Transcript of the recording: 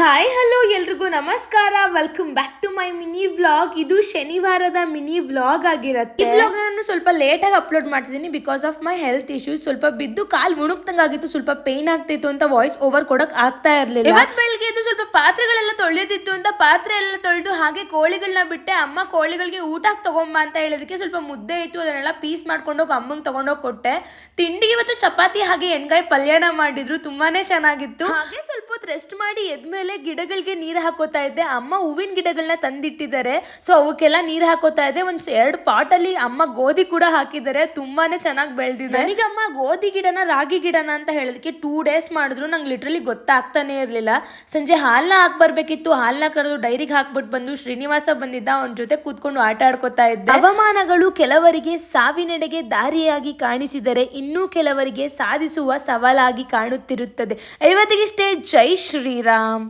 Hi hello ಎಲ್ರಿಗೂ ನಮಸ್ಕಾರ. Welcome back to my mini vlog. ಇದು ಶನಿವಾರದ ಮಿನಿ ವ್ಲಾಗ್ ಆಗಿರುತ್ತೆ. ಈ ವ್ಲಾಗ್ ನಾನು ಸ್ವಲ್ಪ ಲೇಟ್ ಆಗಿ ಅಪ್ಲೋಡ್ ಮಾಡ್ತಿದ್ದೀನಿ because of my health issues. ಸ್ವಲ್ಪ ಬಿದ್ದು ಕಾಲ್ ಮುಣುಕ್ತಂಗಾಗಿತ್ತು, ಸ್ವಲ್ಪ ಪೇನ್ ಆಗ್ತಿತ್ತು ಅಂತ ವಾಯ್ಸ್ ಓವರ್ ಕೊಡಕ್ ಆಗ್ತಾ ಇರ್ಲಿಲ್ಲ. ಇವತ್ತು ಬೆಳಗ್ಗೆ ಎದ್ದು ಸ್ವಲ್ಪ ಪಾತ್ರೆಗಳೆಲ್ಲ ತೊಳೆದಿತ್ತು ಅಂತ ಪಾತ್ರೆ ಎಲ್ಲ ತೊಳೆದು ಹಾಗೆ ಕೋಳಿಗಳನ್ನ ಬಿಟ್ಟೆ. ಅಮ್ಮ ಕೋಳಿಗಳಿಗೆ ಊಟಕ್ಕೆ ತಗೊಂಬ ಅಂತ ಹೇಳೋದಕ್ಕೆ ಸ್ವಲ್ಪ ಮುದ್ದೆ ಇತ್ತು, ಅದನ್ನೆಲ್ಲ ಪೀಸ್ ಮಾಡ್ಕೊಂಡೋಗಿ ಅಮ್ಮಂಗೆ ತಗೊಂಡೋಗಿ ಕೊಟ್ಟೆ. ತಿಂಡಿಗೆ ಇವತ್ತು ಚಪಾತಿ ಹಾಗೆ ಎಣ್ಗಾಯಿ ಪಲ್ಯನ ಮಾಡಿದ್ರು, ತುಂಬಾನೇ ಚೆನ್ನಾಗಿತ್ತು. ಹಾಗೆ ಸ್ವಲ್ಪ ಹೊತ್ತು ರೆಸ್ಟ್ ಮಾಡಿ ಎದ್ಮೇಲೆ ಗಿಡಗಳಿಗೆ ನೀರು ಹಾಕೋತಾ ಇದ್ದೆ. ಅಮ್ಮ ಹೂವಿನ ಗಿಡಗಳನ್ನ ತಂದಿಟ್ಟಿದ್ದಾರೆ, ಸೊ ಅವಕ್ಕೆಲ್ಲ ನೀರು ಹಾಕೋತಾ ಇದ್ದೆ. ಒಂದ್ 2 ಪಾಟ್ ಅಲ್ಲಿ ಅಮ್ಮ ಗೋಧಿ ಕೂಡ ಹಾಕಿದ್ದಾರೆ, ತುಂಬಾನೇ ಚೆನ್ನಾಗಿ ಬೆಳೆದಿದೆ. ನನಗೆ ಅಮ್ಮ ಗೋಧಿ ಗಿಡನ ರಾಗಿ ಗಿಡನ ಅಂತ ಹೇಳೋದಕ್ಕೆ 2 ಡೇಸ್ ಮಾಡಿದ್ರು, ನಂಗೆ ಲಿಟ್ರಲಿ ಗೊತ್ತಾಗ್ತಾನೆ ಇರ್ಲಿಲ್ಲ. ಸಂಜೆ ಹಾಲ್ನ ಹಾಕ್ ಬರ್ಬೇಕಿತ್ತು, ಹಾಲ್ನ ಕರೆದು ಡೈರಿಗೆ ಹಾಕ್ಬಿಟ್ಟು ಬಂದು ಶ್ರೀನಿವಾಸ ಬಂದಿದ್ದ, ಅವನ ಜೊತೆ ಕೂತ್ಕೊಂಡು ಆಟ ಆಡ್ಕೋತಾ ಇದ್ದೆ. ಹವಾಮಾನಗಳು ಕೆಲವರಿಗೆ ಸಾವಿನೆಡೆಗೆ ದಾರಿಯಾಗಿ ಕಾಣಿಸಿದರೆ ಇನ್ನೂ ಕೆಲವರಿಗೆ ಸಾಧಿಸುವ ಸವಾಲಾಗಿ ಕಾಣುತ್ತಿರುತ್ತದೆ. ಇವತ್ತಿಗಿಷ್ಟೇ. ಜೈ ಶ್ರೀರಾಮ್.